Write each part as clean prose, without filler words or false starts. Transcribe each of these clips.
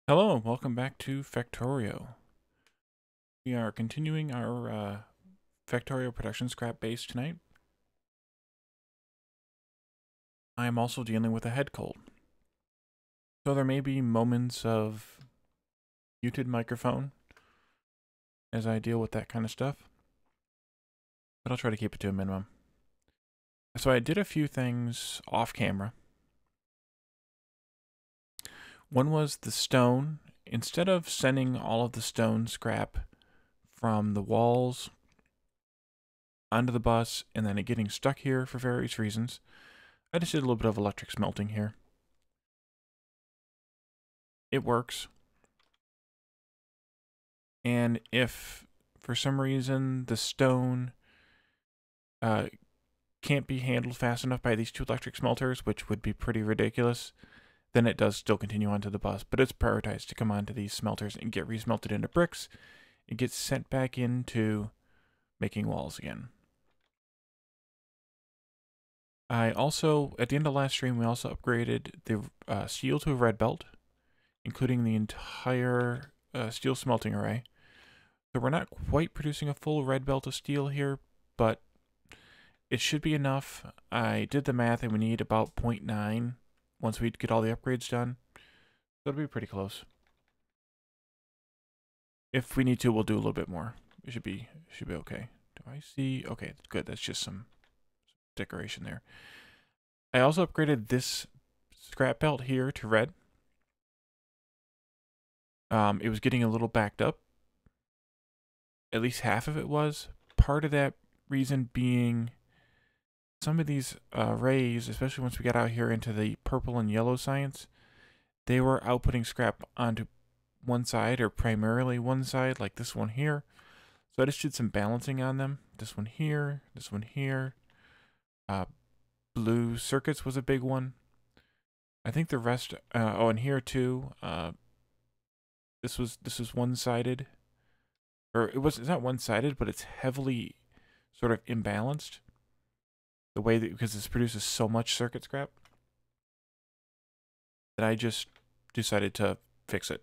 Hello, and welcome back to Factorio. We are continuing our Factorio production scrap base tonight. I am also dealing with a head cold, so there may be moments of muted microphone as I deal with that kind of stuff, but I'll try to keep it to a minimum. So I did a few things off camera. One was the stone. Instead of sending all of the stone scrap from the walls onto the bus and then it getting stuck here for various reasons, I just did a little bit of electric smelting here. It works. And if for some reason the stone can't be handled fast enough by these two electric smelters, which would be pretty ridiculous, then it does still continue onto the bus. But it's prioritized to come onto these smelters and get resmelted into bricks. It gets sent back into making walls again. I also, at the end of last stream, we also upgraded the steel to a red belt, including the entire steel smelting array. So we're not quite producing a full red belt of steel here, but it should be enough. I did the math and we need about 0.9 once we get all the upgrades done. So it'll be pretty close. If we need to, we'll do a little bit more. It should be okay. Do I see? Okay, good. That's just some decoration there. I also upgraded this scrap belt here to red. It was getting a little backed up. At least half of it was. Part of that reason being some of these rays, especially once we got out here into the purple and yellow science, they were outputting scrap onto one side, or primarily one side, like this one here. So I just did some balancing on them. This one here, this one here. Blue circuits was a big one. I think the rest, oh, and here too. This was one-sided, or it's not one-sided, but it's heavily sort of imbalanced. The way that, because this produces so much circuit scrap, that I just decided to fix it.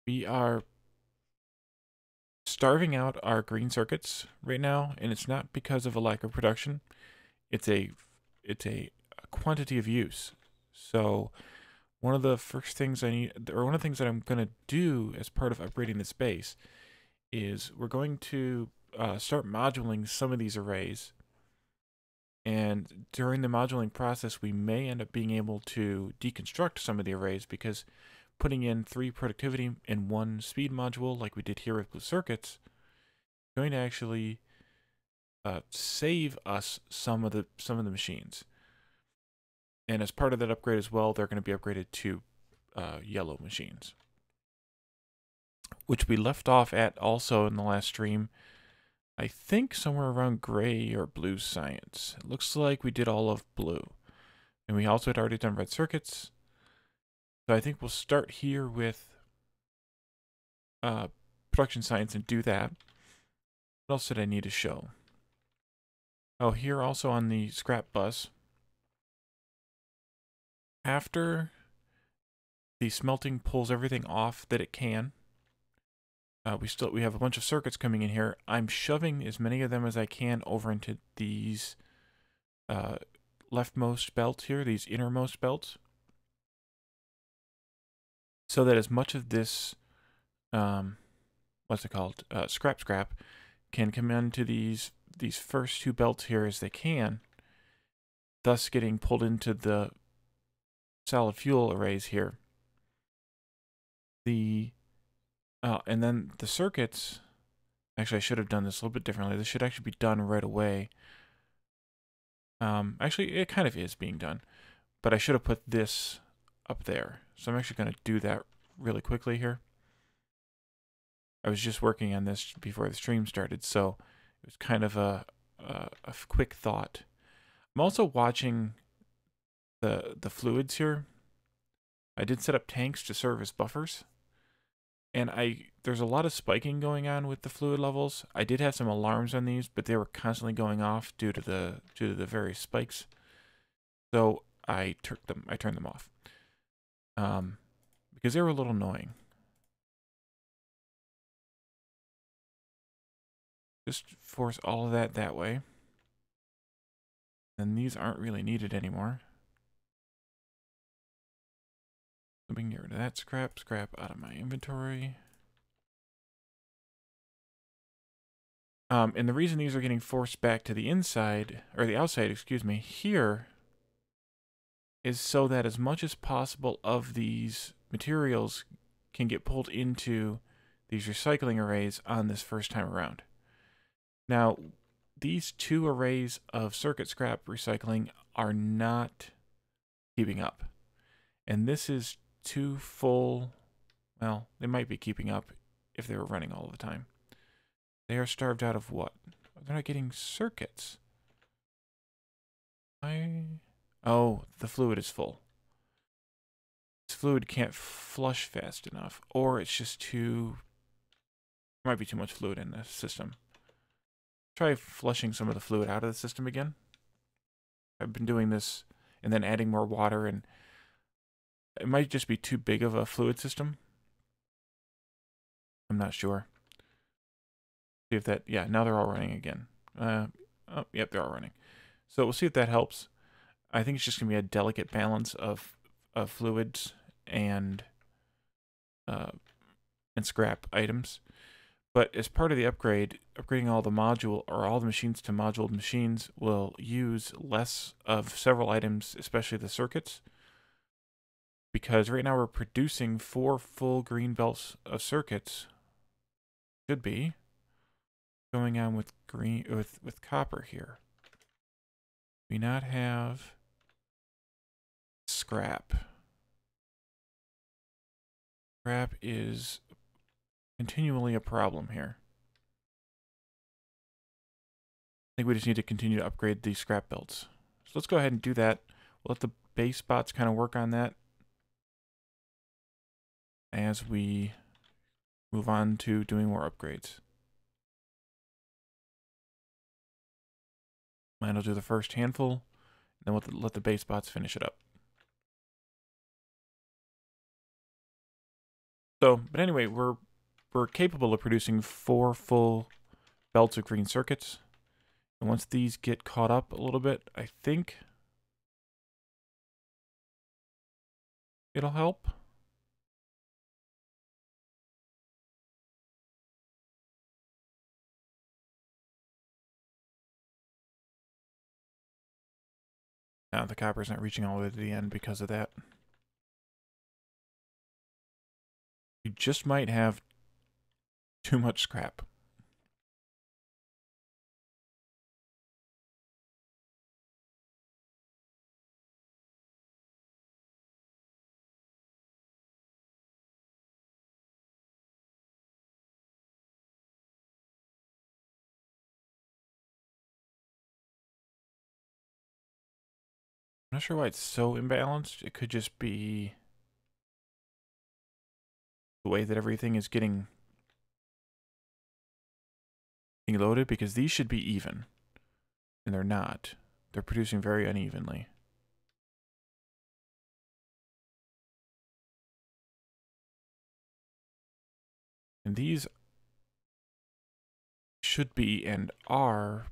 We are starving out our green circuits right now, and it's not because of a lack of production. It's a quantity of use. So one of the first things I need, or one of the things that I'm going to do as part of upgrading this base, is we're going to start moduling some of these arrays. And during the modulating process, we may end up being able to deconstruct some of the arrays, because putting in 3 productivity and 1 speed module, like we did here with blue circuits, is going to actually save us some of the machines. And as part of that upgrade as well, they're going to be upgraded to yellow machines, which we left off at also in the last stream. I think somewhere around gray or blue science. It looks like we did all of blue. And we also had already done red circuits. So I think we'll start here with production science and do that. What else did I need to show? Oh, here also on the scrap bus. After the smelting pulls everything off that it can, we have a bunch of circuits coming in here. I'm shoving as many of them as I can over into these leftmost belts here, these innermost belts, so that as much of this, what's it called, scrap can come into these first 2 belts here as they can, thus getting pulled into the solid fuel arrays here. And then the circuits, actually I should have done this a little bit differently. This should actually be done right away. Actually it kind of is being done, but I should have put this up there. So I'm actually going to do that really quickly here. I was just working on this before the stream started, so it was kind of a quick thought. I'm also watching the fluids here. I did set up tanks to serve as buffers, and there's a lot of spiking going on with the fluid levels. I did have some alarms on these, but they were constantly going off due to the various spikes. So I turned them off. Because they were a little annoying. Just force all of that way. And these aren't really needed anymore. So we can get rid of that scrap out of my inventory. And the reason these are getting forced back to the inside, or the outside, excuse me, here, is so that as much as possible of these materials can get pulled into these recycling arrays on this first time around. Now, these two arrays of circuit scrap recycling are not keeping up. And this is two full, well, they might be keeping up if they were running all the time. They are starved out of what? They're not getting circuits. Oh, the fluid is full. This fluid can't flush fast enough, or it's just too... There might be too much fluid in the system. Try flushing some of the fluid out of the system again. I've been doing this and then adding more water, and it might just be too big of a fluid system. I'm not sure. See if that, yeah, now they're all running again. Oh, yep, they're all running. So we'll see if that helps. I think it's just going to be a delicate balance of fluids and scrap items. But as part of the upgrade, upgrading all the machines to moduled machines will use less of several items, especially the circuits. Because right now we're producing 4 full green belts of circuits. Should be going on with with copper here. We not have scrap. Scrap is continually a problem here. I think we just need to continue to upgrade these scrap belts. So let's go ahead and do that. We'll let the base bots kind of work on that as we move on to doing more upgrades. Mine will do the first handful, and then we'll let the base bots finish it up. So, but anyway, we're capable of producing 4 full belts of green circuits. And once these get caught up a little bit, I think it'll help. Now the copper's not reaching all the way to the end because of that. You just might have too much scrap. I'm not sure why it's so imbalanced. It could just be the way that everything is getting loaded, because these should be even. And they're not. They're producing very unevenly. And these should be and are.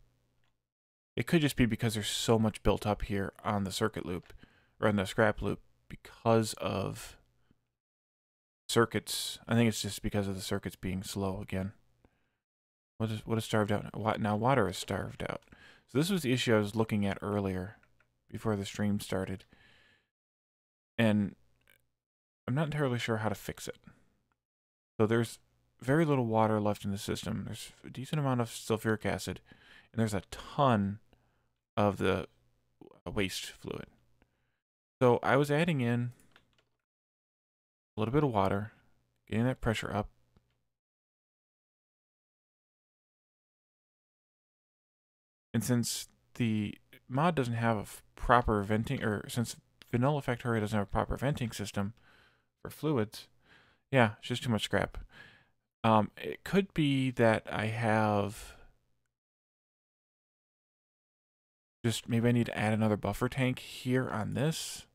It could just be because there's so much built up here on the circuit loop, or on the scrap loop, because of circuits. I think it's just because of the circuits being slow again. What is starved out? Now water is starved out. So this was the issue I was looking at earlier, before the stream started. And I'm not entirely sure how to fix it. So there's very little water left in the system. There's a decent amount of sulfuric acid, and there's a ton of the waste fluid. So I was adding in a little bit of water, getting that pressure up. And since the mod doesn't have a proper venting, or since vanilla Factorio doesn't have a proper venting system for fluids, yeah, it's just too much scrap. It could be that I have Just maybe I need to add another buffer tank here on this.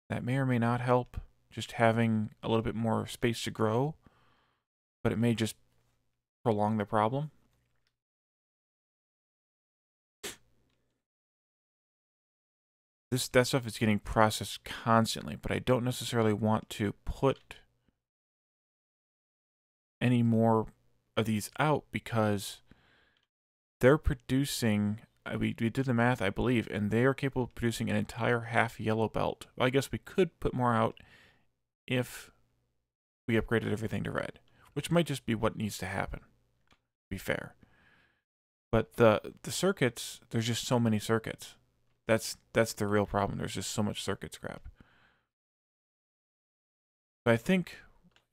That may or may not help, just having a little bit more space to grow, but it may just prolong the problem. That stuff is getting processed constantly, but I don't necessarily want to put any more of these out because they're producing, we did the math, I believe, and they are capable of producing an entire half yellow belt. Well, I guess we could put more out if we upgraded everything to red, which might just be what needs to happen, to be fair. But the circuits, there's just so many circuits. That's the real problem. There's just so much circuit scrap. But I think,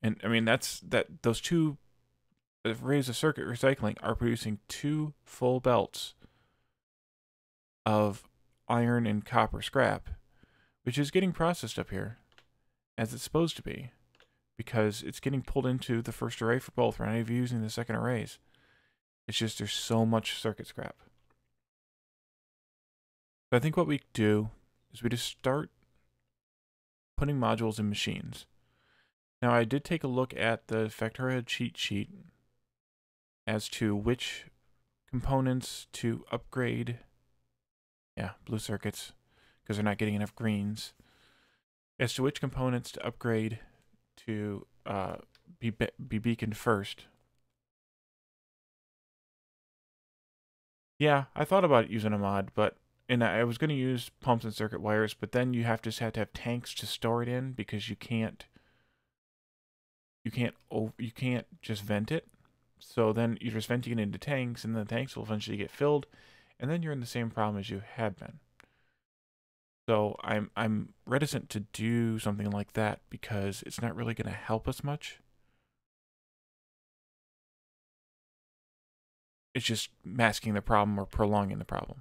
and I mean those two arrays of circuit recycling are producing 2 full belts of iron and copper scrap, which is getting processed up here as it's supposed to be, because it's getting pulled into the first array for both. We're not even using the second arrays. It's just there's so much circuit scrap. So I think what we do is we just start putting modules in machines. Now I did take a look at the Factorio cheat sheet as to which components to upgrade. Yeah, blue circuits, because they're not getting enough greens. As to which components to upgrade to be beaconed first. Yeah, I thought about using a mod, and I was going to use pumps and circuit wires, but then you have to have tanks to store it in, because you can't just vent it. So then you're just venting it into tanks, and the tanks will eventually get filled, and then you're in the same problem as you had been. So I'm reticent to do something like that because it's not really going to help us much. It's just masking the problem or prolonging the problem.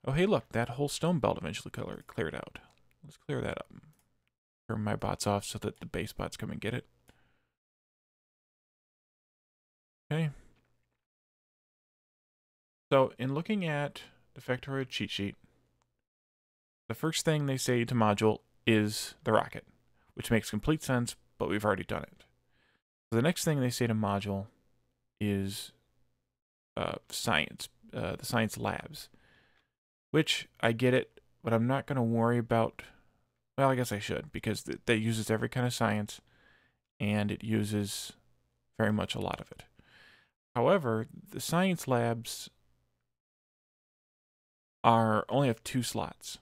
Oh, hey, look, that whole stone belt eventually cleared out. Let's clear that up. Turn my bots off so that the base bots come and get it. Okay. So, in looking at the Factorio cheat sheet, the first thing they say to module is the rocket, which makes complete sense, but we've already done it. So the next thing they say to module is science, the science labs, which I get it, but I'm not going to worry about. Well, I guess I should, because that uses every kind of science, and it uses very much a lot of it. However, the science labs only have 2 slots.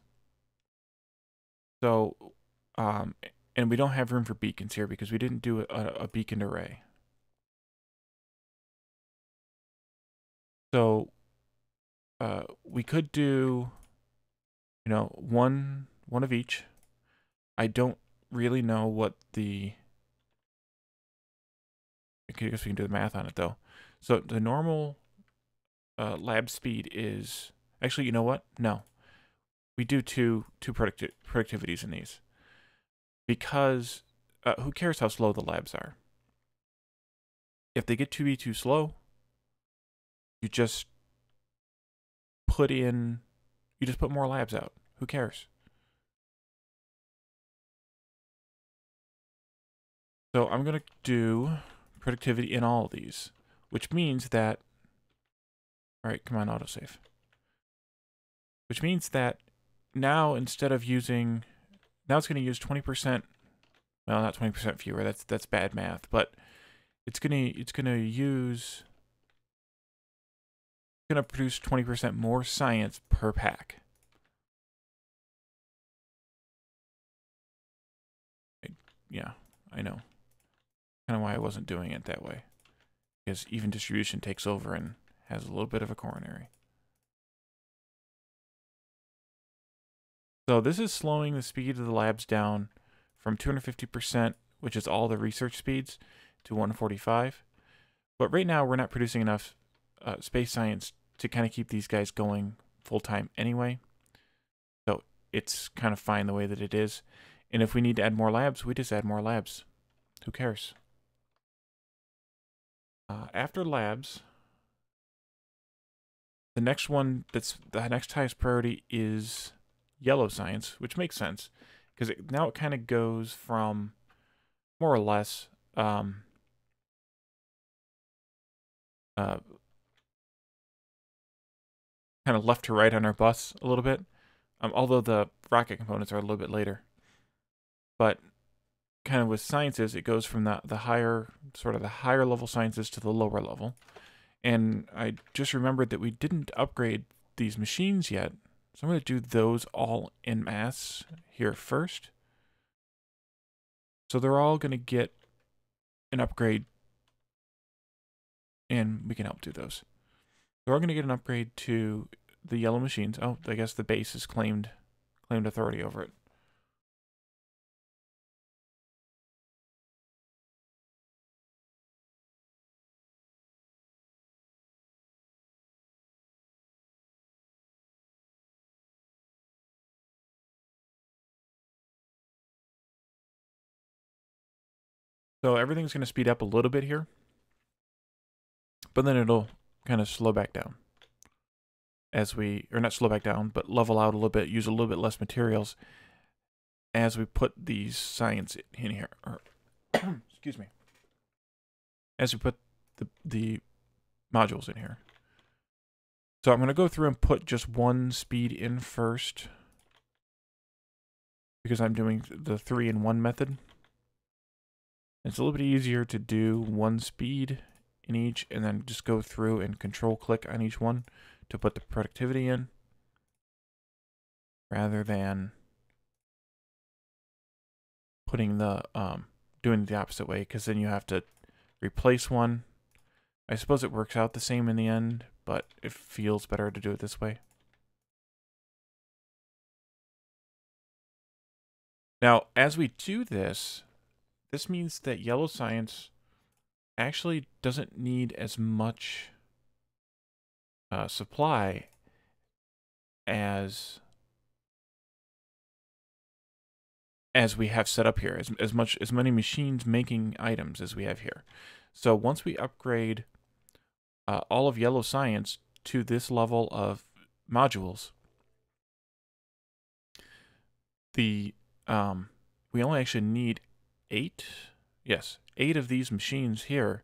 So, and we don't have room for beacons here because we didn't do a beacon array. So, we could do, one of each. I don't really know what I guess we can do the math on it though. So the normal lab speed is, actually, you know what? No. We do two productivities in these. Because who cares how slow the labs are? If they get to be too slow, you just put more labs out. Who cares? So I'm going to do productivity in all of these, which means that, all right, come on, autosave. Which means that now instead of using, now it's going to use 20%, well, not 20% fewer, that's bad math, but it's going to produce 20% more science per pack. Yeah, I know. Kind of why I wasn't doing it that way. Because even distribution takes over and has a little bit of a coronary. So this is slowing the speed of the labs down from 250%, which is all the research speeds, to 145. But right now we're not producing enough space science to kind of keep these guys going full time anyway. So it's kind of fine the way that it is. And if we need to add more labs, we just add more labs. Who cares? After labs, The next one that's the next highest priority is yellow science, which makes sense because now it kind of goes from more or less uh, kind of left to right on our bus a little bit, although the rocket components are a little bit later. But kind of with sciences, it goes from the higher sort of the higher level sciences to the lower level. And I just remembered that we didn't upgrade these machines yet, so I'm going to do those all en masse here first. So they're all going to get an upgrade, and we can help do those. They're all going to get an upgrade to the yellow machines. Oh, I guess the base has claimed authority over it. So everything's going to speed up a little bit here, but then it'll kind of slow back down as we, or not slow back down, but level out a little bit, use a little bit less materials as we put these science in here. Or, excuse me. As we put the modules in here. So I'm going to go through and put just one speed in first because I'm doing the 3-in-1 method. It's a little bit easier to do one speed in each and then just go through and control click on each one to put the productivity in rather than putting the doing it the opposite way, because then you have to replace one. I suppose it works out the same in the end, but it feels better to do it this way. Now, as we do this, this means that yellow science actually doesn't need as much supply as we have set up here, as many machines making items as we have here. So once we upgrade all of yellow science to this level of modules, the we only actually need 8 of these machines here.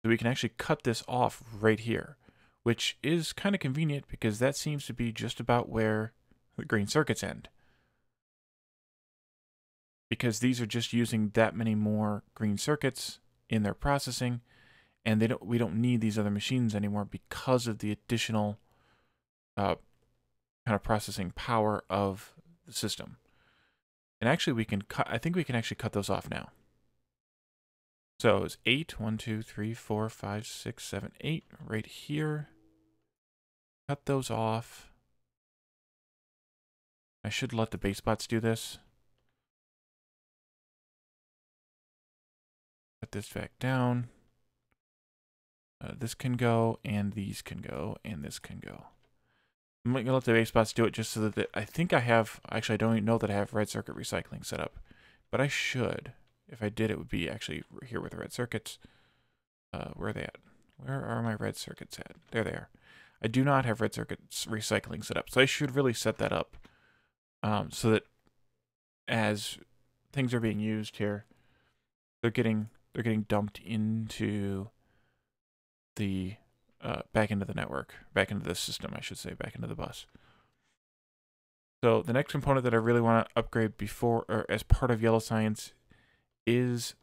So we can actually cut this off right here, which is kind of convenient because that seems to be just about where the green circuits end. Because these are just using that many more green circuits in their processing, and we don't need these other machines anymore because of the additional kind of processing power of the system. And actually we can cut, I think we can actually cut those off now. So it's 8, 1, 2, 3, 4, 5, 6, 7, 8 right here. Cut those off. I should let the base bots do this. Put this back down. This can go, and these can go, and this can go. I'm going to let the base bots do it just so that I think I have, actually I don't even know that I have red circuit recycling set up, but I should. If I did, it would be actually here with the red circuits. Where are they at? Where are my red circuits at? There they are. I do not have red circuits recycling set up, so I should really set that up so that as things are being used here, they're getting dumped into the back into the network, back into the system, I should say, back into the bus. So the next component that I really want to upgrade before or as part of yellow science is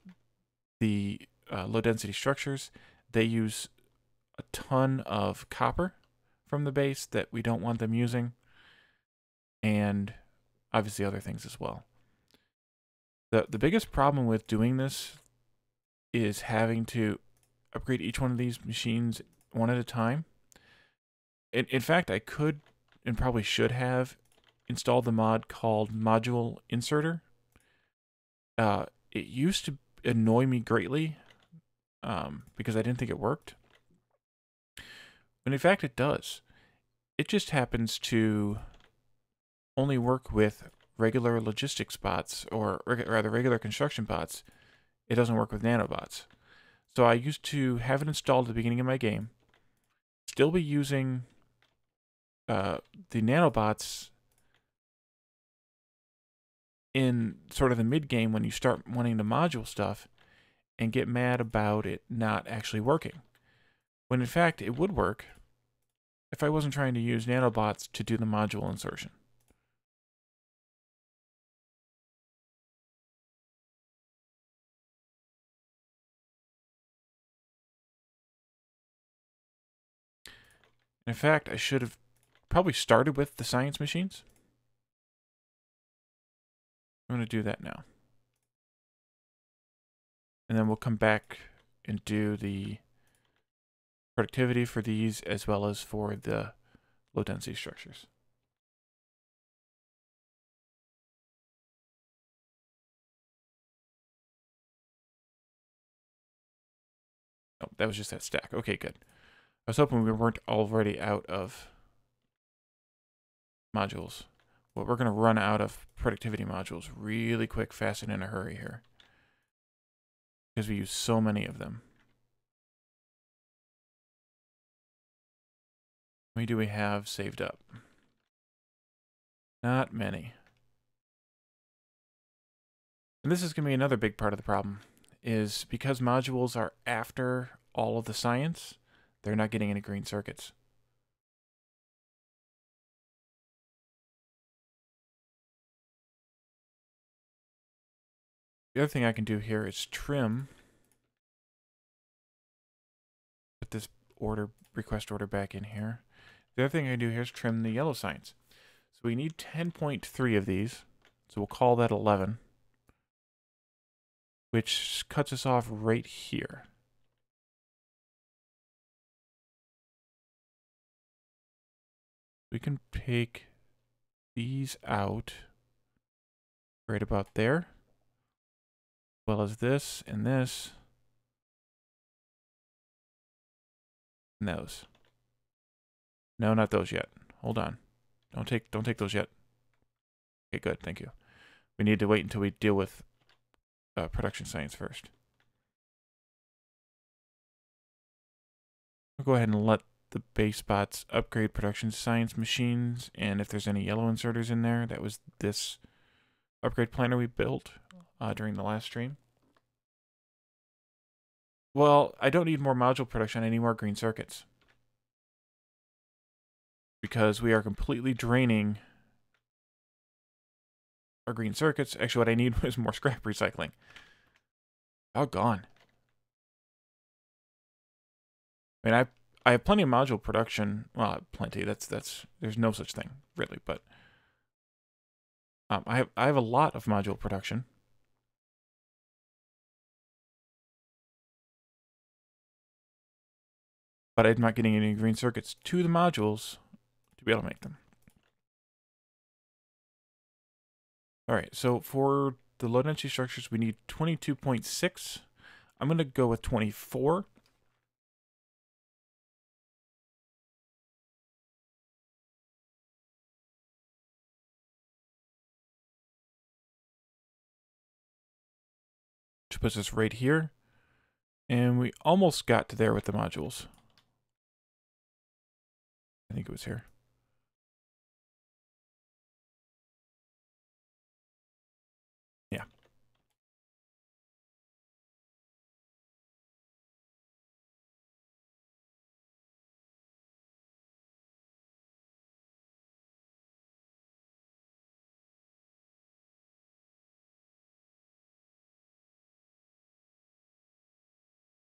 the low density structures. They use a ton of copper from the base that we don't want them using, and obviously other things as well. The biggest problem with doing this is having to upgrade each one of these machines one at a time. In fact, I could and probably should have installed the mod called Module Inserter. It used to annoy me greatly because I didn't think it worked. And in fact, it does. It just happens to only work with regular logistics bots, or rather regular construction bots. It doesn't work with nanobots. So I used to have it installed at the beginning of my game, still be using the nanobots in sort of the mid game when you start wanting the module stuff and get mad about it not actually working. When in fact it would work if I wasn't trying to use nanobots to do the module insertion. In fact, I should have probably started with the science machines. I'm going to do that now. And then we'll come back and do the productivity for these as well as for the low density structures. Oh, that was just that stack. Okay, good. I was hoping we weren't already out of modules. Well, we're going to run out of productivity modules really quick, fast, and in a hurry here. Because we use so many of them. How many do we have saved up? Not many. And this is going to be another big part of the problem, is because modules are after all of the science, they're not getting any green circuits. The other thing I can do here is trim. Put this request order back in here. The other thing I can do here is trim the yellow signs. So we need 10.3 of these. So we'll call that 11. Which cuts us off right here. We can take these out right about there. As well as this and this. And those. No, not those yet. Hold on. Don't take those yet. Okay, good. Thank you. We need to wait until we deal with production science first. I'll go ahead and let the base bots upgrade production science machines, and if there's any yellow inserters in there, that was this upgrade planner we built during the last stream. Well, I don't need more module production, I need more green circuits. Because we are completely draining our green circuits. Actually, what I need was more scrap recycling. Oh, gone. I mean, I have plenty of module production. Well, plenty. That's there's no such thing really, but I have a lot of module production. But I'm not getting any green circuits to the modules to be able to make them. All right, so for the low density structures, we need 22.6. I'm going to go with 24. Which puts us right here. And we almost got to there with the modules. I think it was here. Yeah.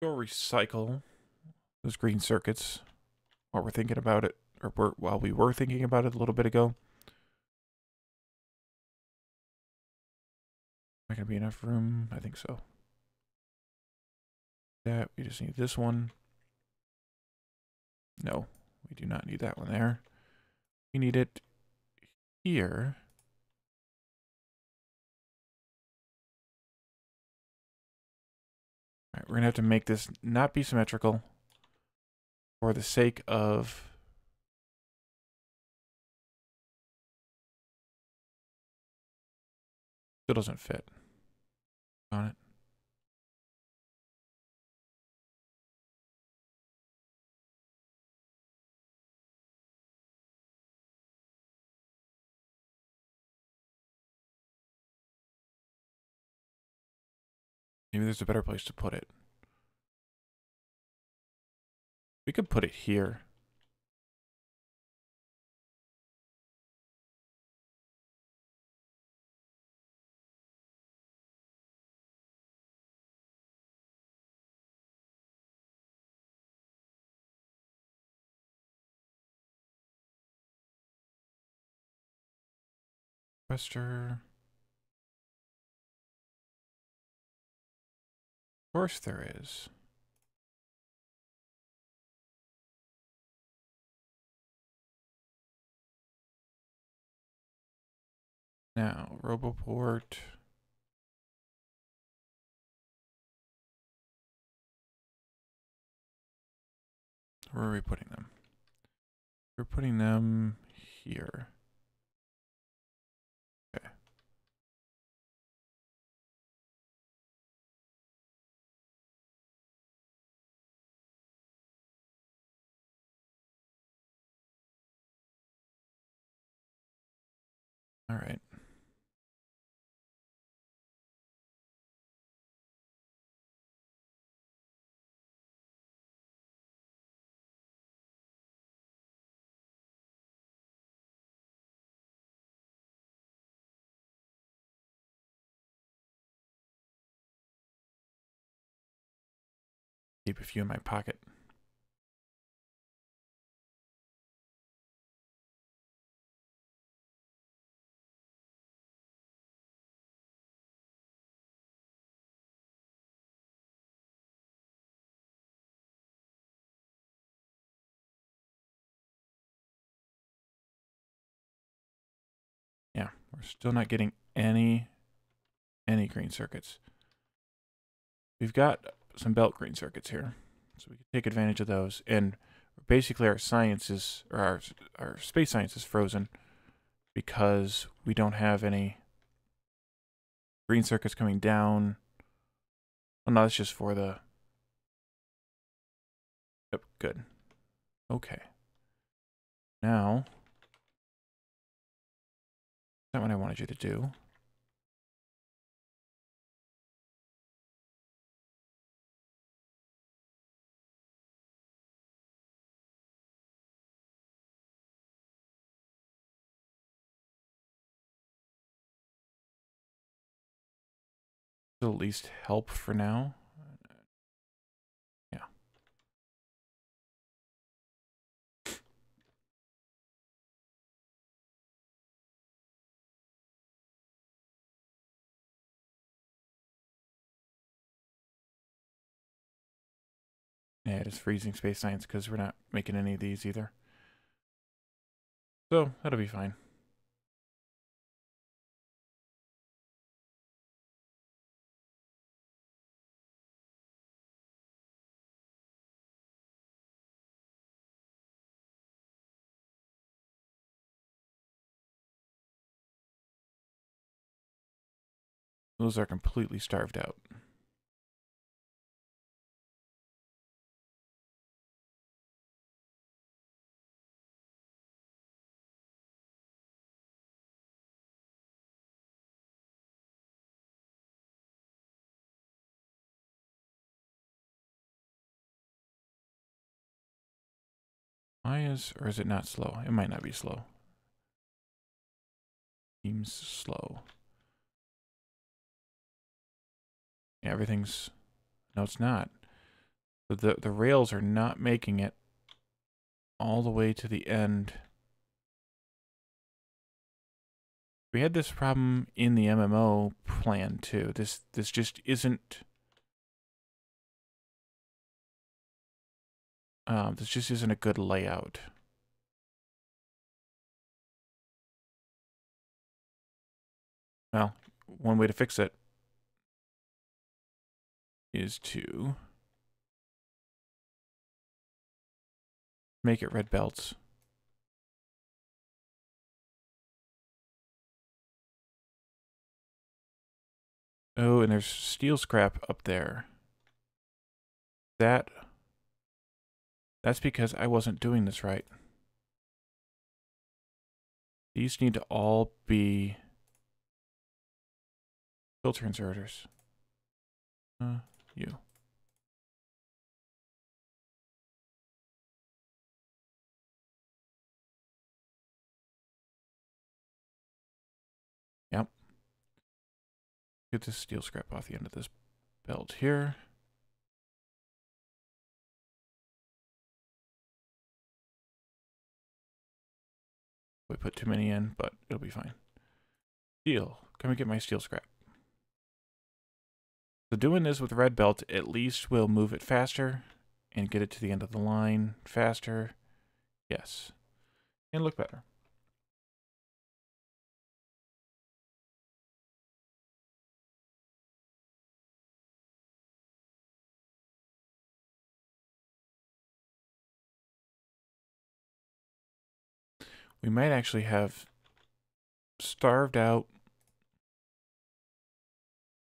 Go recycle those green circuits while we're thinking about it, or while we were thinking about it a little bit ago. Am I going to be enough room? I think so. That we just need this one. No, we do not need that one there. We need it here. All right, we're going to have to make this not be symmetrical for the sake of still doesn't fit on it. Maybe there's a better place to put it. We could put it here. Requester. Of course there is. Now, Roboport. Where are we putting them? We're putting them here. Okay. All right. Keep a few in my pocket. Yeah, we're still not getting any green circuits. We've got some belt green circuits here, so we can take advantage of those. And basically our science is, or our space science is frozen because we don't have any green circuits coming down. Oh no, that's just for the... Yep, good. Okay. Now, that's not what I wanted you to do. At least help for now. Yeah. Yeah, it is freezing space science because we're not making any of these either. So, that'll be fine. Those are completely starved out. Why is, or is it not slow? It might not be slow. Seems slow. Yeah, everything's, no, it's not. The rails are not making it all the way to the end. We had this problem in the MMO plan too. This just isn't. This just isn't a good layout. Well, one way to fix it is to make it red belts. Oh, and there's steel scrap up there. That's because I wasn't doing this right. These need to all be filter inserters. You. Yep. Get this steel scrap off the end of this belt here. We put too many in, but it'll be fine. Steel. Come and get my steel scrap. So doing this with red belt at least will move it faster and get it to the end of the line faster. Yes. And look better. We might actually have starved out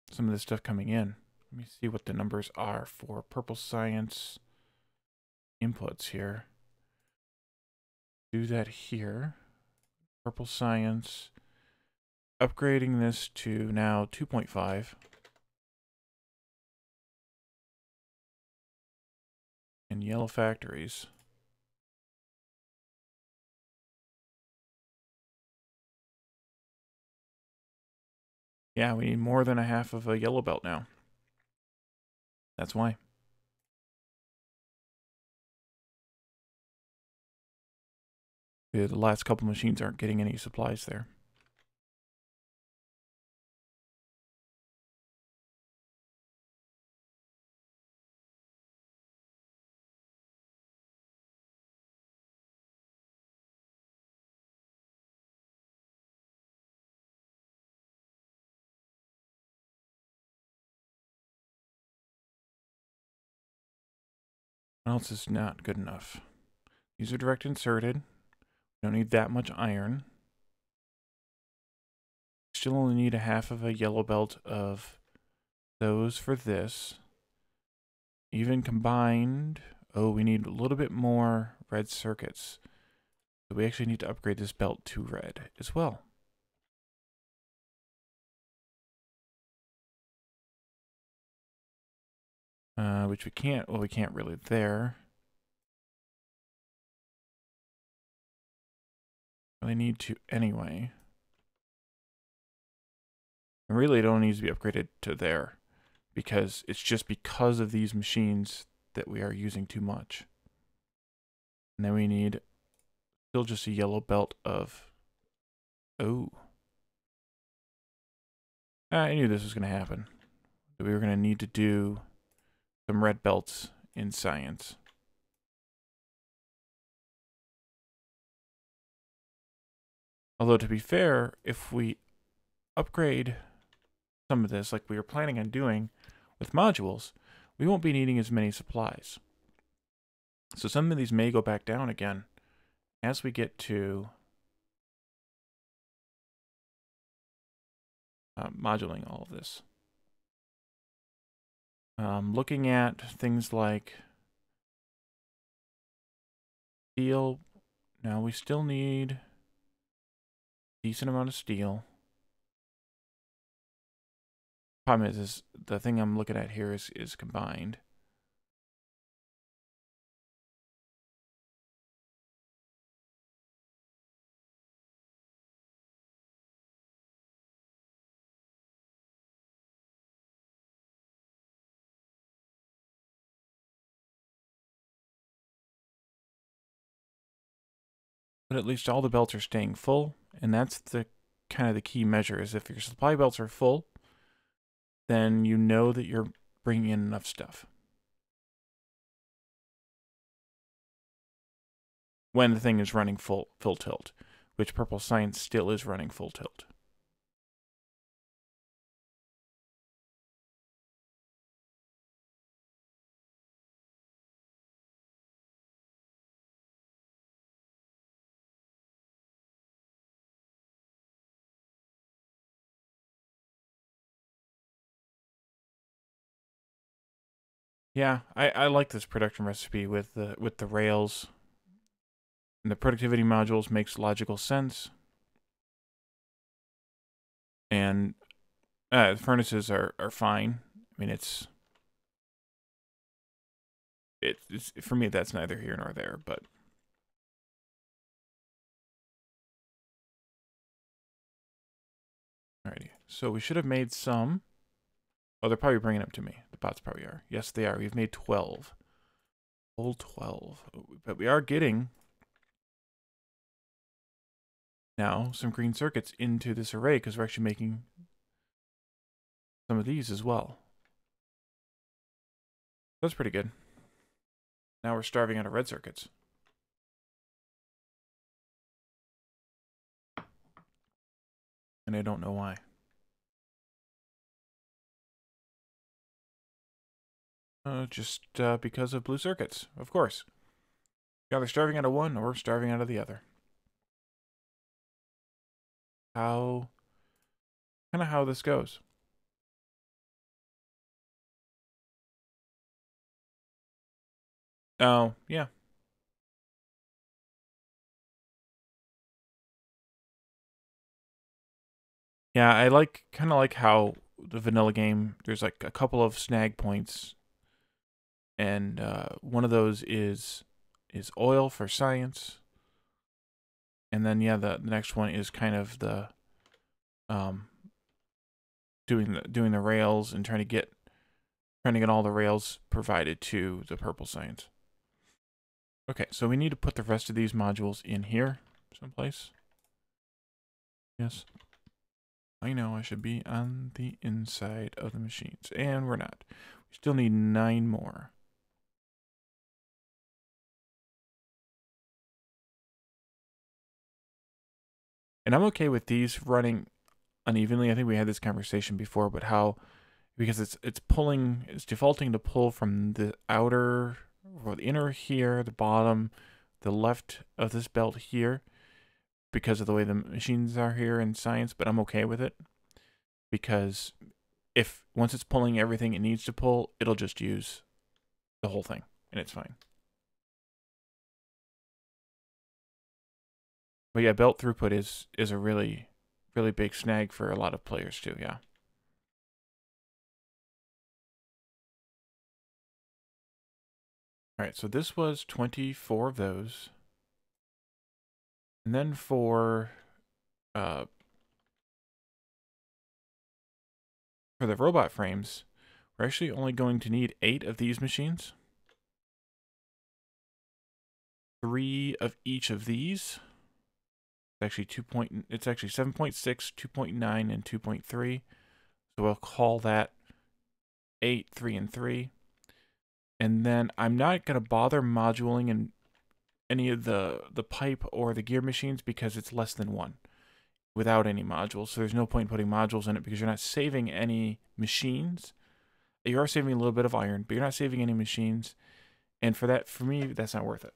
some of this stuff coming in. Let me see what the numbers are for purple science inputs here. Do that here. Purple science. Upgrading this to now 2.5. And yellow factories. Yeah, we need more than a half of a yellow belt now. That's why. The last couple machines aren't getting any supplies there. What else is not good enough? These are direct inserted. Don't need that much iron. Still only need a half of a yellow belt of those for this. Even combined, oh, we need a little bit more red circuits. So we actually need to upgrade this belt to red as well. Which we can't, well, we can't really there. Really need to anyway. And really it only needs to be upgraded to there, because it's just because of these machines that we are using too much. And then we need still just a yellow belt of, oh. I knew this was going to happen. That we were going to need to do some red belts in science. Although to be fair, if we upgrade some of this like we were planning on doing with modules, we won't be needing as many supplies. So some of these may go back down again as we get to modulating all of this. Looking at things like steel. Now we still need a decent amount of steel. Problem is the thing I'm looking at here is combined. But at least all the belts are staying full, and that's the kind of the key measure, is if your supply belts are full, then you know that you're bringing in enough stuff. When the thing is running full tilt, which purple science still is running full tilt. Yeah, I like this production recipe with the rails. And the productivity modules makes logical sense. And the furnaces are fine. I mean, it's it's for me that's neither here nor there, but alrighty. So we should have made some. Oh, they're probably bringing them to me. The bots probably are. Yes, they are. We've made 12. Whole 12. But we are getting now some green circuits into this array because we're actually making some of these as well. That's pretty good. Now we're starving out of red circuits. And I don't know why. Just because of blue circuits, of course. You're either starving out of one or starving out of the other. Kind of how this goes. Oh, yeah. Yeah, I kind of like how the vanilla game, there's like a couple of snag points, and one of those is oil for science, and then yeah, the next one is kind of the um doing the rails and trying to get all the rails provided to the purple science. Okay, so we need to put the rest of these modules in here someplace. Yes. I know I should be on the inside of the machines, and we're not. We still need 9 more. And I'm okay with these running unevenly. I think we had this conversation before, but how, because it's defaulting to pull from the outer or the inner here, the bottom, the left of this belt here, because of the way the machines are here in science, but I'm okay with it. Because if once it's pulling everything it needs to pull, it'll just use the whole thing, and it's fine. But yeah, belt throughput is a really big snag for a lot of players too, yeah. Alright, so this was 24 of those. And then for the robot frames, we're actually only going to need 8 of these machines. 3 of each of these. It's actually 7.6, 2.9, and 2.3. So we'll call that 8, 3, and 3. And then I'm not going to bother moduling in any of the pipe or the gear machines because it's less than 1 without any modules. So there's no point in putting modules in it because you're not saving any machines. You are saving a little bit of iron, but you're not saving any machines. And for me, that's not worth it.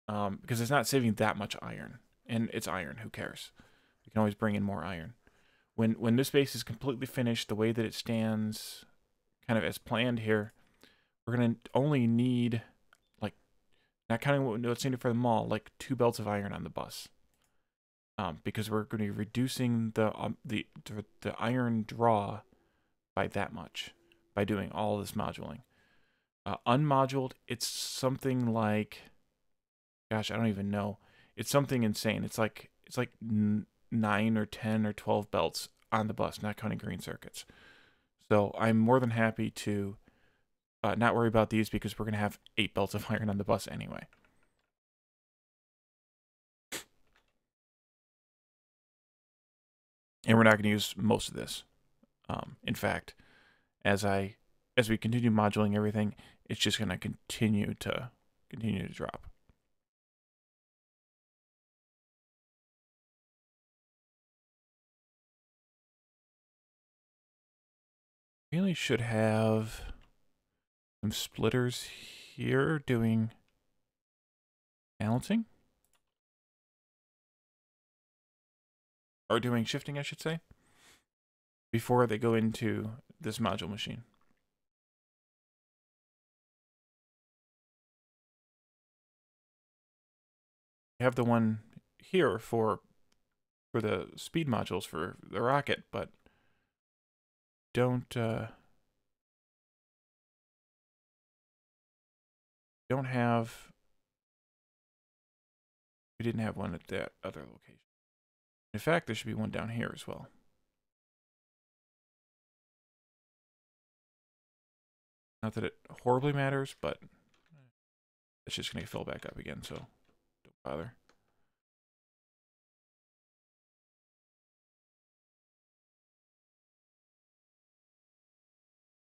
Because it's not saving that much iron. And it's iron, who cares? You can always bring in more iron. When this base is completely finished, the way that it stands kind of as planned here, we're going to only need, like, not counting what's needed for the mall, like 2 belts of iron on the bus. Because we're going to be reducing the iron draw by that much by doing all this moduling. Unmoduled, it's something like, gosh, I don't even know. It's something insane. It's like 9 or 10 or 12 belts on the bus, not counting green circuits. So I'm more than happy to not worry about these because we're going to have 8 belts of iron on the bus anyway. And we're not going to use most of this. In fact, as we continue modulating everything, it's just going to continue to drop. Really should have some splitters here doing balancing. Or doing shifting, I should say. Before they go into this module machine. I have the one here for the speed modules for the rocket, but don't don't have... We didn't have one at that other location. In fact, there should be one down here as well. Not that it horribly matters, but it's just going to fill back up again, so don't bother.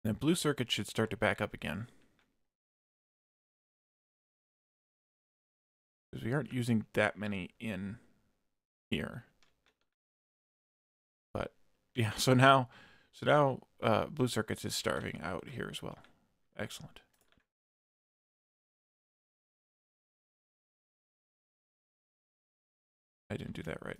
Then blue circuit should start to back up again. Because we aren't using that many in here. But yeah, so now blue circuits is starving out here as well. Excellent. I didn't do that right.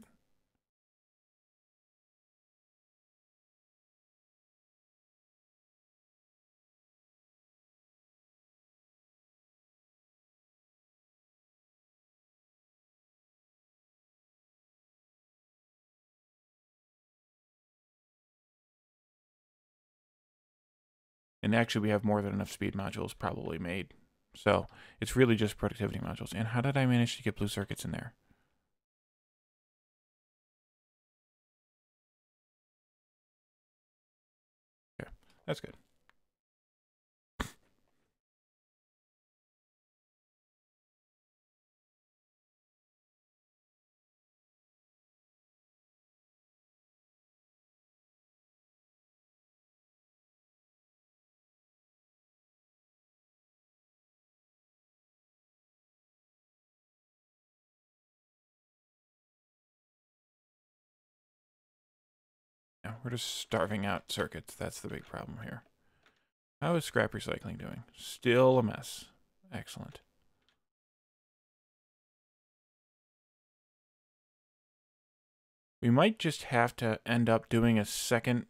And actually, we have more than enough speed modules probably made. So it's really just productivity modules. And how did I manage to get blue circuits in there? Okay, that's good. Yeah, we're just starving out circuits. That's the big problem here. How is scrap recycling doing? Still a mess. Excellent. We might just have to end up doing a second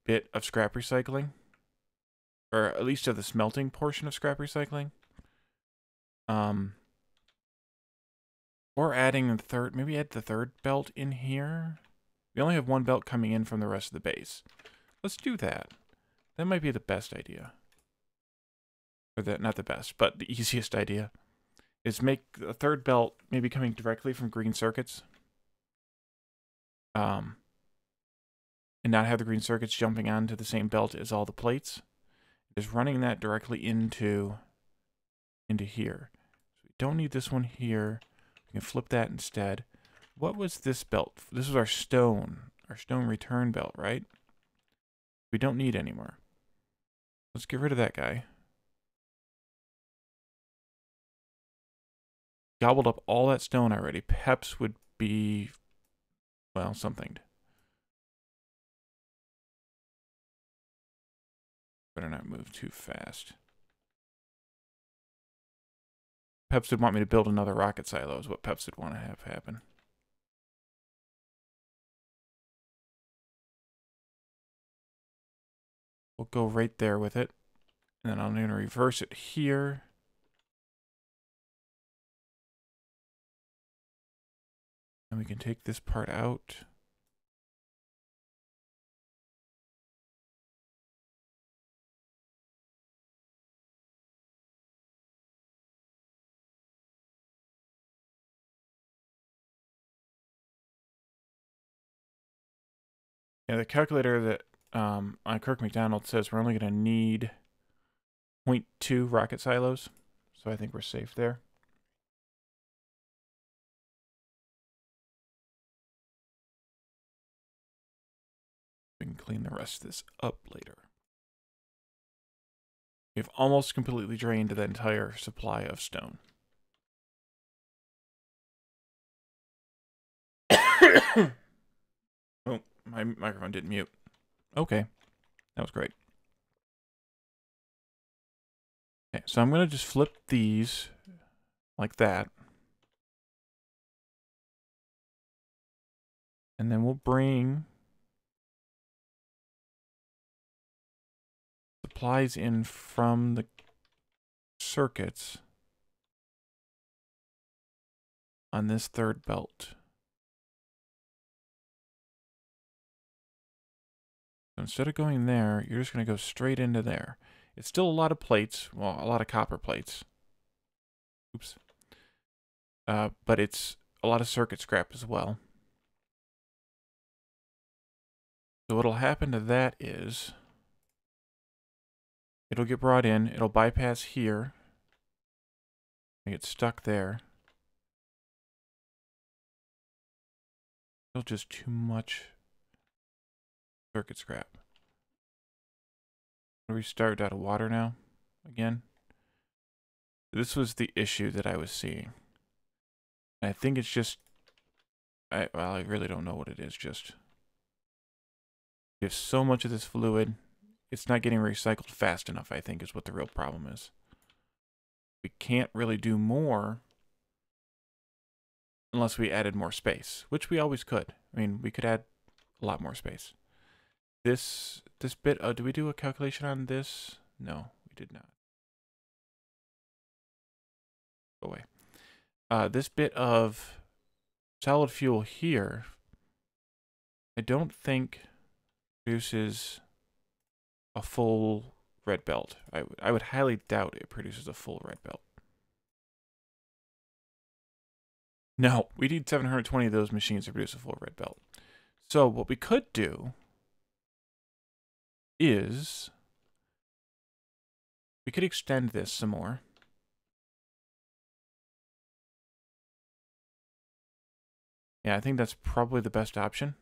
bit of scrap recycling. Or at least of the smelting portion of scrap recycling. Or adding a third, maybe add the third belt in here. We only have one belt coming in from the rest of the base. Let's do that. That might be the best idea. Or not the best, but the easiest idea. Is make a third belt maybe coming directly from green circuits. And not have the green circuits jumping onto the same belt as all the plates. Just running that directly into here. So we don't need this one here. We can flip that instead. What was this belt? This was our stone return belt, right? We don't need anymore. Let's get rid of that guy. Gobbled up all that stone already. Peps would be, well, something. Better not move too fast. Peps would want me to build another rocket silo is what Peps would want to have happen. We'll go right there with it. And then I'm going to reverse it here. And we can take this part out. Yeah, the calculator that on Kirk McDonald says we're only going to need 0.2 rocket silos. So I think we're safe there. We can clean the rest of this up later. We've almost completely drained the entire supply of stone. Oh, my microphone didn't mute. Okay, that was great. Okay, so I'm going to just flip these like that. And then we'll bring supplies in from the circuits on this third belt. So instead of going there, you're just going to go straight into there. It's still a lot of plates, well, a lot of copper plates. Oops. But it's a lot of circuit scrap as well. So what'll happen to that is it'll get brought in, it'll bypass here, and get stuck there. Still just too much circuit scrap. We start out of water now again. This was the issue that I was seeing. I think it's just, well, I really don't know what it is. Just you have so much of this fluid, it's not getting recycled fast enough, I think, is what the real problem is. We can't really do more unless we added more space, which we always could. I mean, we could add a lot more space. This bit, did we do a calculation on this? No, we did not. Go away. This bit of solid fuel here, I don't think produces a full red belt. I would highly doubt it produces a full red belt. No, we need 720 of those machines to produce a full red belt. So what we could do is we could extend this some more. Yeah, I think that's probably the best option.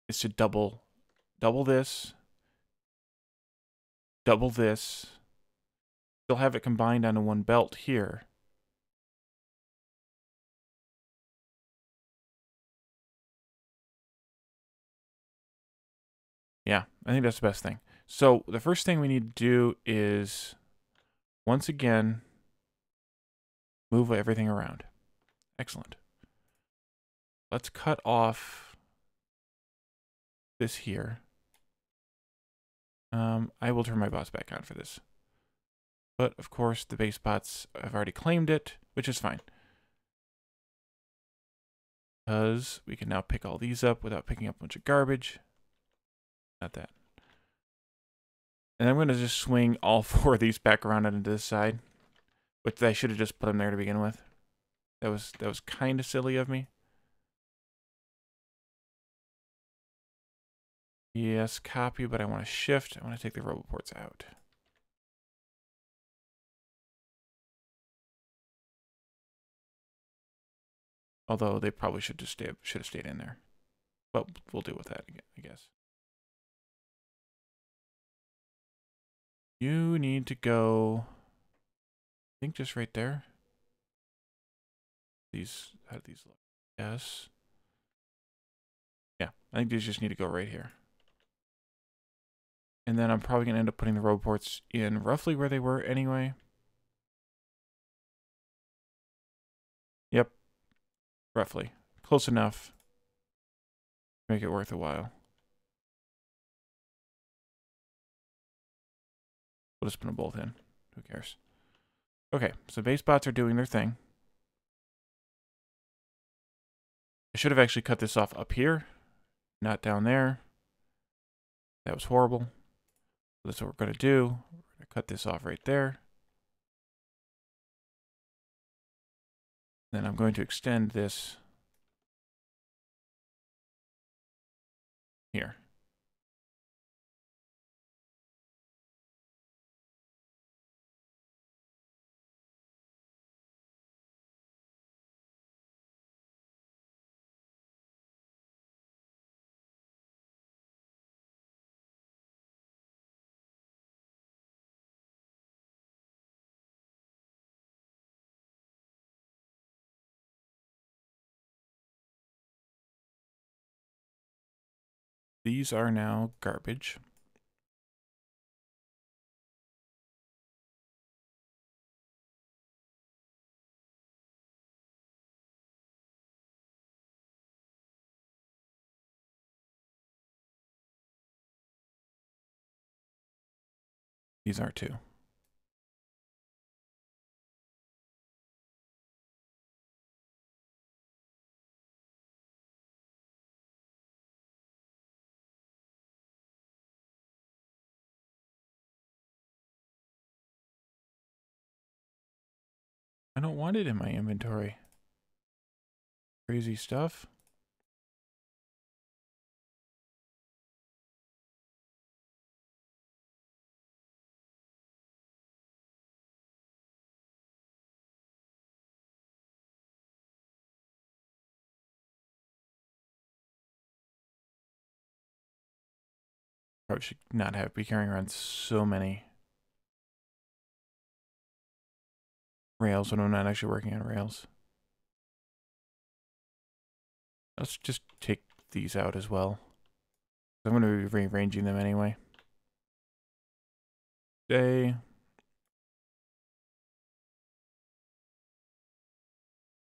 Is to double this, double this. Still have it combined onto one belt here. Yeah, I think that's the best thing. So the first thing we need to do is, once again, move everything around. Excellent. Let's cut off this here. I will turn my bots back on for this. But, of course, the base bots have already claimed it, which is fine. Because we can now pick all these up without picking up a bunch of garbage. Not that. And I'm going to just swing all 4 of these back around into this side. Which I should have just put them there to begin with. That was kind of silly of me. Yes, copy, but I want to shift. I want to take the roboports out. Although they probably should have stayed in there. But we'll deal with that, I guess. You need to go, I think, just right there. How do these look? Yes. Yeah, I think these just need to go right here. And then I'm probably going to end up putting the roboports in roughly where they were anyway. Yep. Roughly. Close enough. Make it worth a while. We'll just put them both in. Who cares? Okay, so base bots are doing their thing. I should have actually cut this off up here, not down there. That was horrible. That's what we're going to do. We're going to cut this off right there. Then I'm going to extend this here. These are now garbage. These are too. I don't want it in my inventory. Crazy stuff. Probably should not be carrying around so many rails when I'm not actually working on rails. Let's just take these out as well. I'm going to be rearranging them anyway. Okay,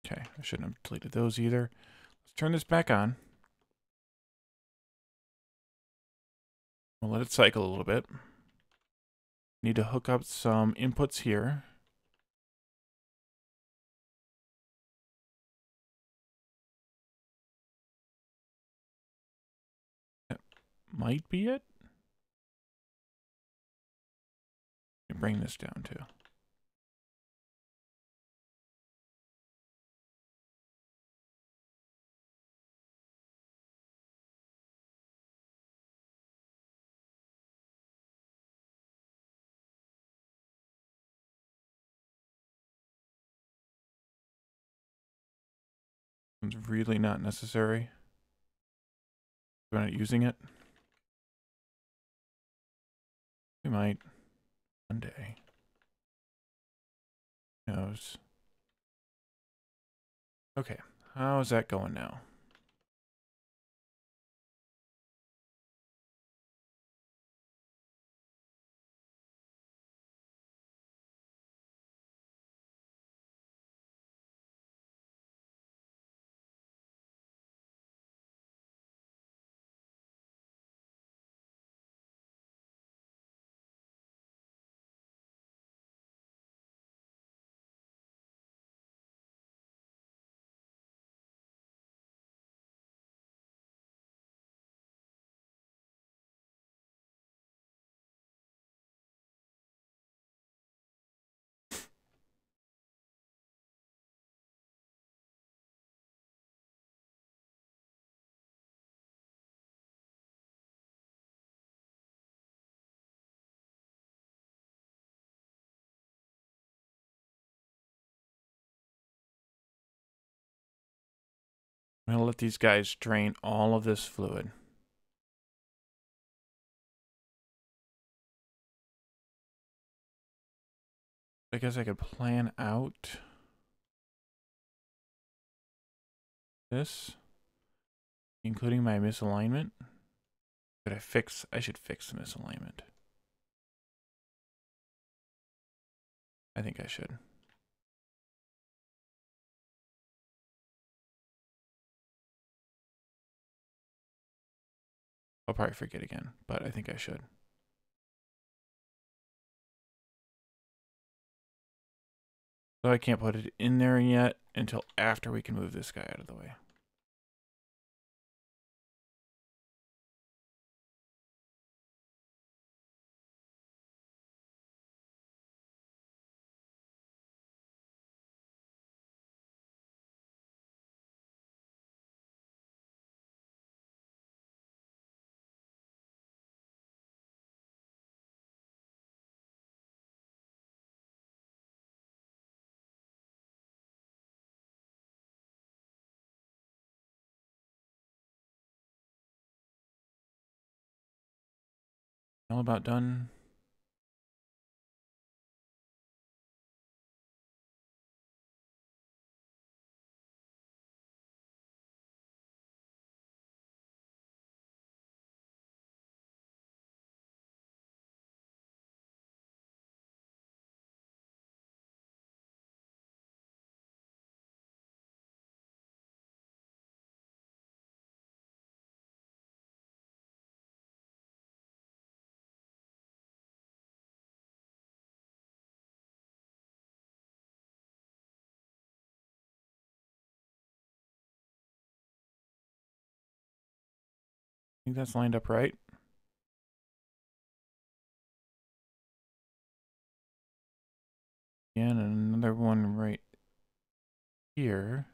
I shouldn't have deleted those either. Let's turn this back on. We'll let it cycle a little bit. Need to hook up some inputs here. That might be it. Bring this down too. It's really not necessary. We're not using it. We might one day. Who knows? Okay, how's that going now? I'm gonna let these guys drain all of this fluid. I guess I could plan out this, including my misalignment. I should fix the misalignment. I think I should. I'll probably forget again, but I think I should. So I can't put it in there yet until after we can move this guy out of the way. All about done. I think that's lined up right. And another one right here.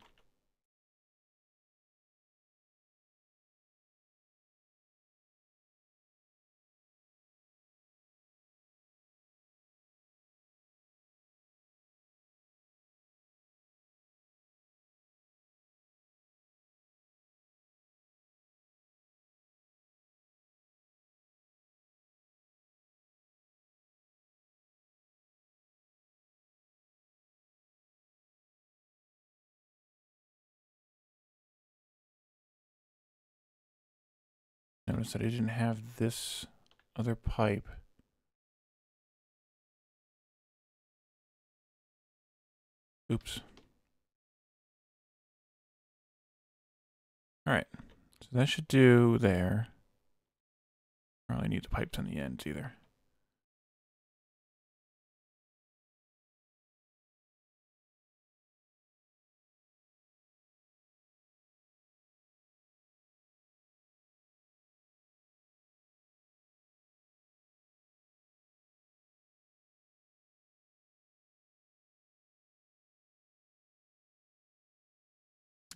Notice that I didn't have this other pipe. Oops. All right, so that should do there. Probably need the pipes on the ends either.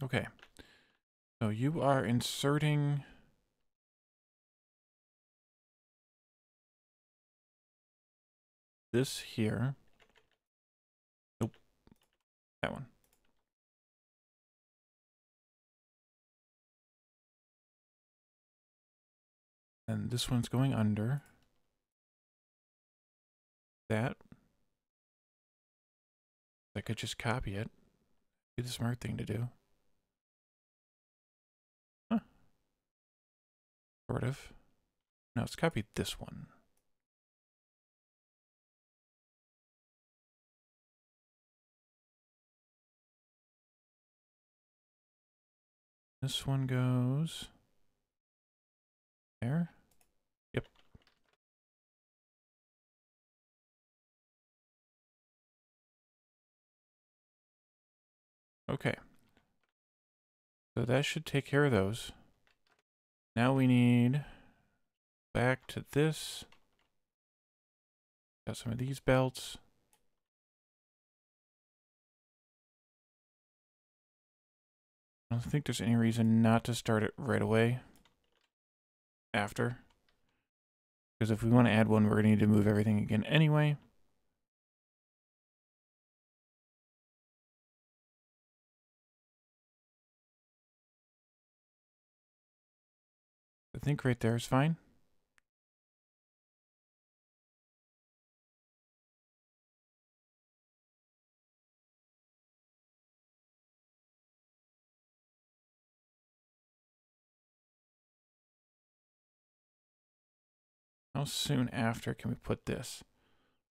Okay, so you are inserting this here. Nope, that one. And this one's going under that. I could just copy it. Be the smart thing to do. Huh. Sort of. No, let's copy this one. This one goes there. Yep. Okay. So that should take care of those. Now we need back to this. Got some of these belts. I don't think there's any reason not to start it right away after. Because if we want to add one, we're going to need to move everything again anyway. I think right there is fine. How soon after can we put this?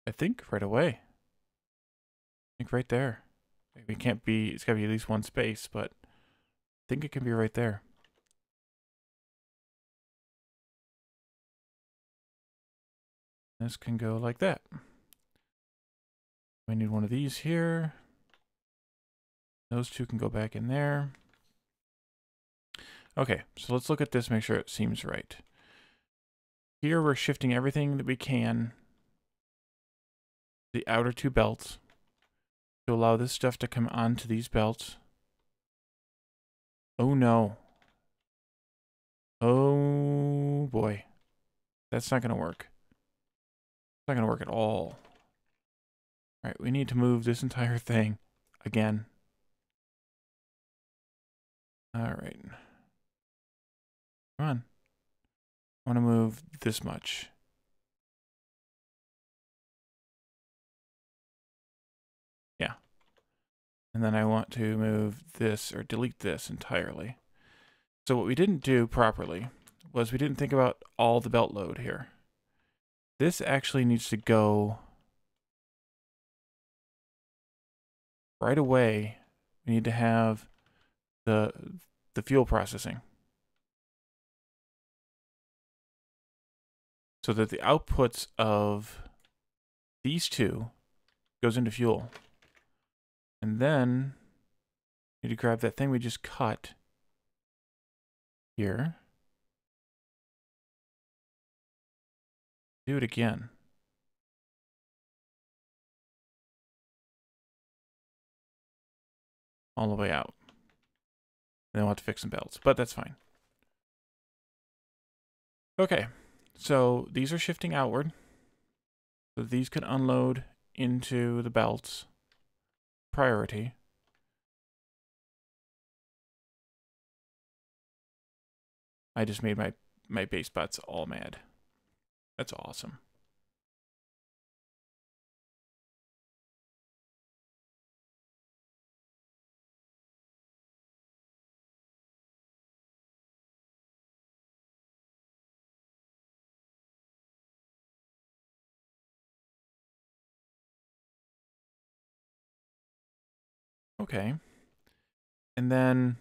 I think right away. I think right there. It can't be, it's got to be at least one space, but I think it can be right there. This can go like that. We need one of these here. Those two can go back in there. Okay, so let's look at this, make sure it seems right. Here we're shifting everything that we can, the outer two belts, to allow this stuff to come onto these belts. Oh no. Oh boy. That's not going to work. It's not going to work at all. All right, we need to move this entire thing again. All right. Come on. I want to move this much. Yeah. And then I want to move this or delete this entirely. So what we didn't do properly was we didn't think about all the belt load here. This actually needs to go right away. We need to have the fuel processing, so that the outputs of these two goes into fuel. And then we need to grab that thing we just cut here. Do it again. all the way out. Then we'll have to fix some belts, but that's fine. Okay, so these are shifting outward. So these can unload into the belts. Priority. I just made my base bots all mad. That's awesome. Okay. And then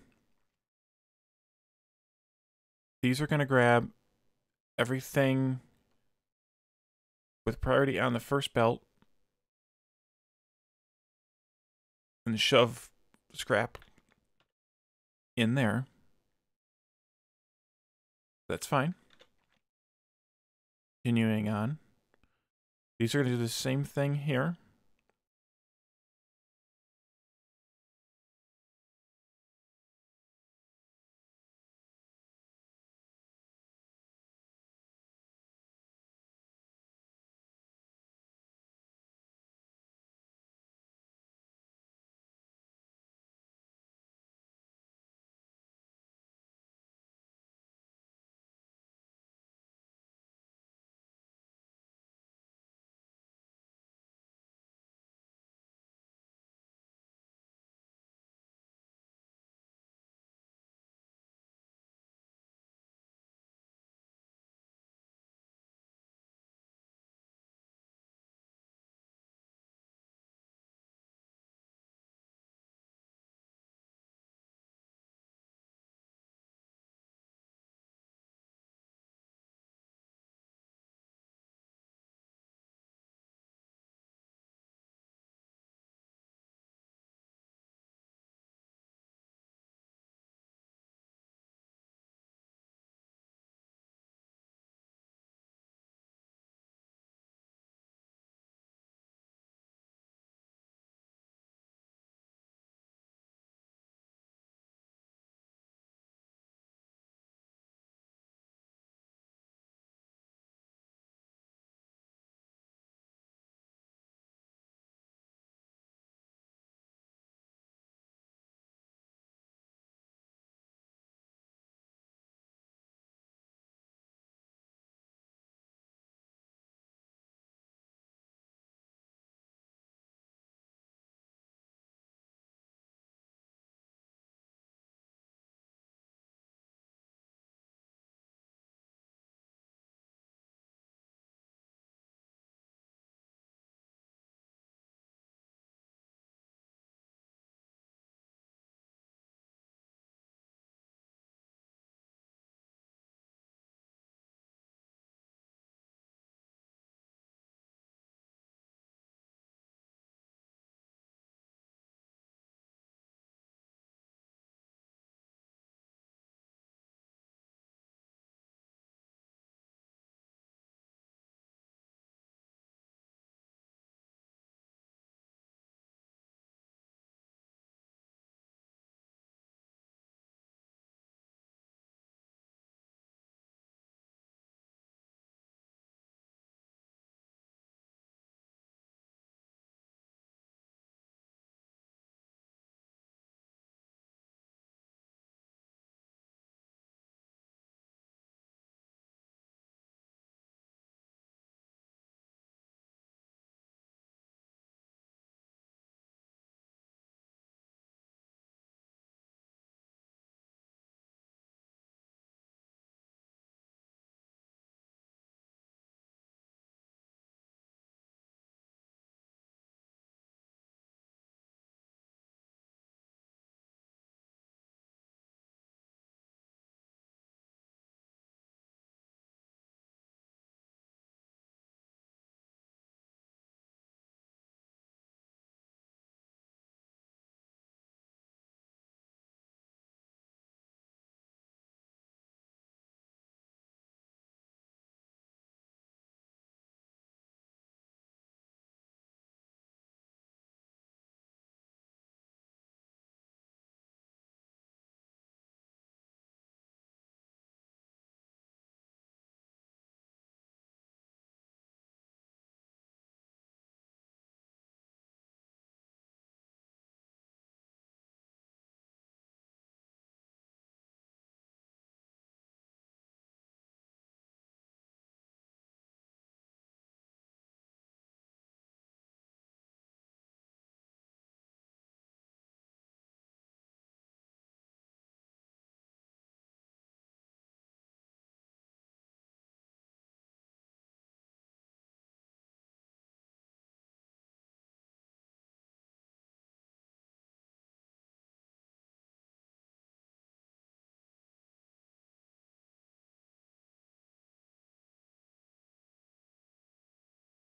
these are going to grab everything with priority on the first belt and shove scrap in there. That's fine. Continuing on. These are going to do the same thing here.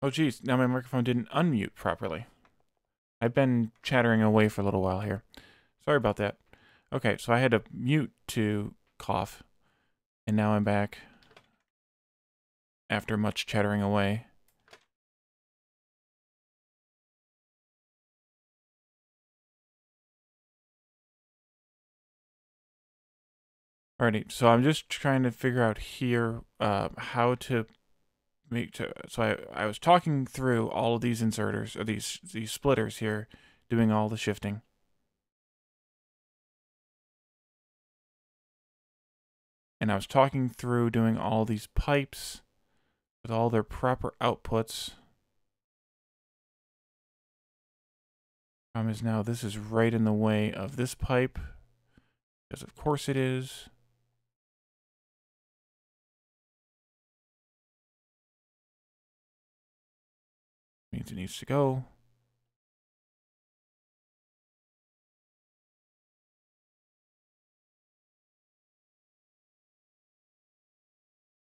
Oh geez, now my microphone didn't unmute properly. I've been chattering away for a little while here. Sorry about that. Okay, so I had to mute to cough, and now I'm back after much chattering away. Alrighty, so I'm just trying to figure out here how to so I was talking through all of these inserters, or these splitters here, doing all the shifting. And I was talking through doing all these pipes with all their proper outputs. Problem is now this is right in the way of this pipe, because of course it is. Means it needs to go.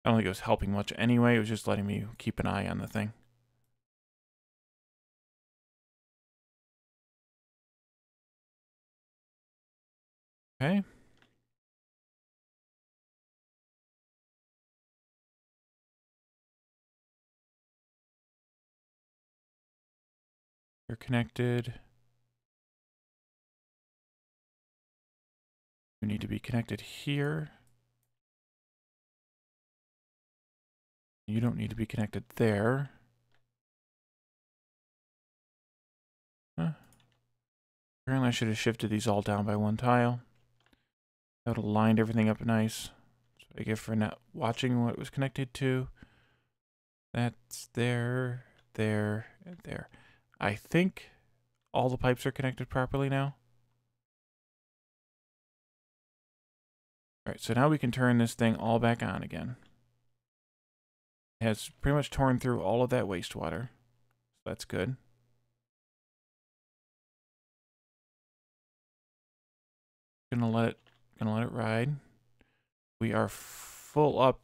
I don't think it was helping much anyway. It was just letting me keep an eye on the thing. Okay. You're connected. You need to be connected here. You don't need to be connected there. Huh. Apparently I should have shifted these all down by one tile. That would have lined everything up nice. So I get for not watching what it was connected to. That's there, there, and there. I think all the pipes are connected properly now. Alright, so now we can turn this thing all back on again. It has pretty much torn through all of that wastewater. So that's good. Gonna let it ride. We are full up,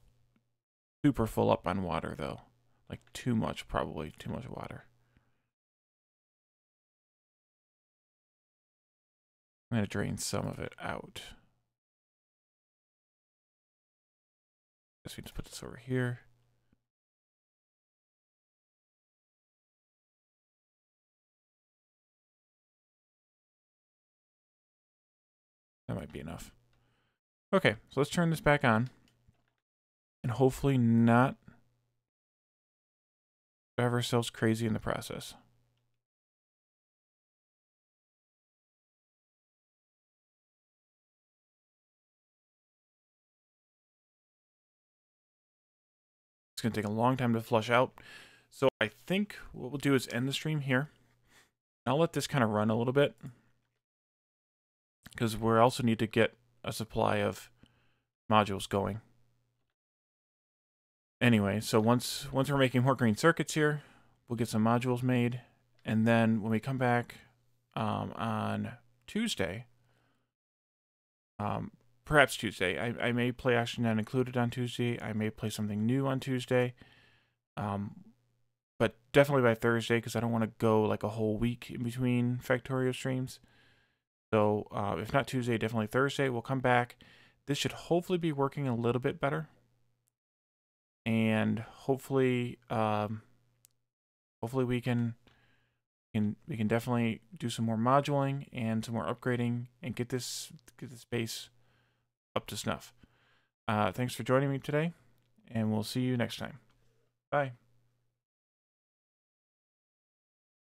super full up on water though. Like too much, probably too much water. I'm gonna drain some of it out. Guess we just put this over here. That might be enough. Okay, so let's turn this back on. And hopefully not drive ourselves crazy in the process. It's going to take a long time to flush out. So I think what we'll do is end the stream here. I'll let this kind of run a little bit, because we also need to get a supply of modules going. Anyway, so once we're making more green circuits here, we'll get some modules made, and then when we come back on Tuesday, perhaps Tuesday, I may play Action Not Included on Tuesday. I may play something new on Tuesday, but definitely by Thursday, because I don't want to go like a whole week in between Factorio streams. So if not Tuesday, definitely Thursday. We'll come back. This should hopefully be working a little bit better. And hopefully, hopefully we can definitely do some more moduling and some more upgrading and get this base up to snuff. Thanks for joining me today, and we'll see you next time. Bye.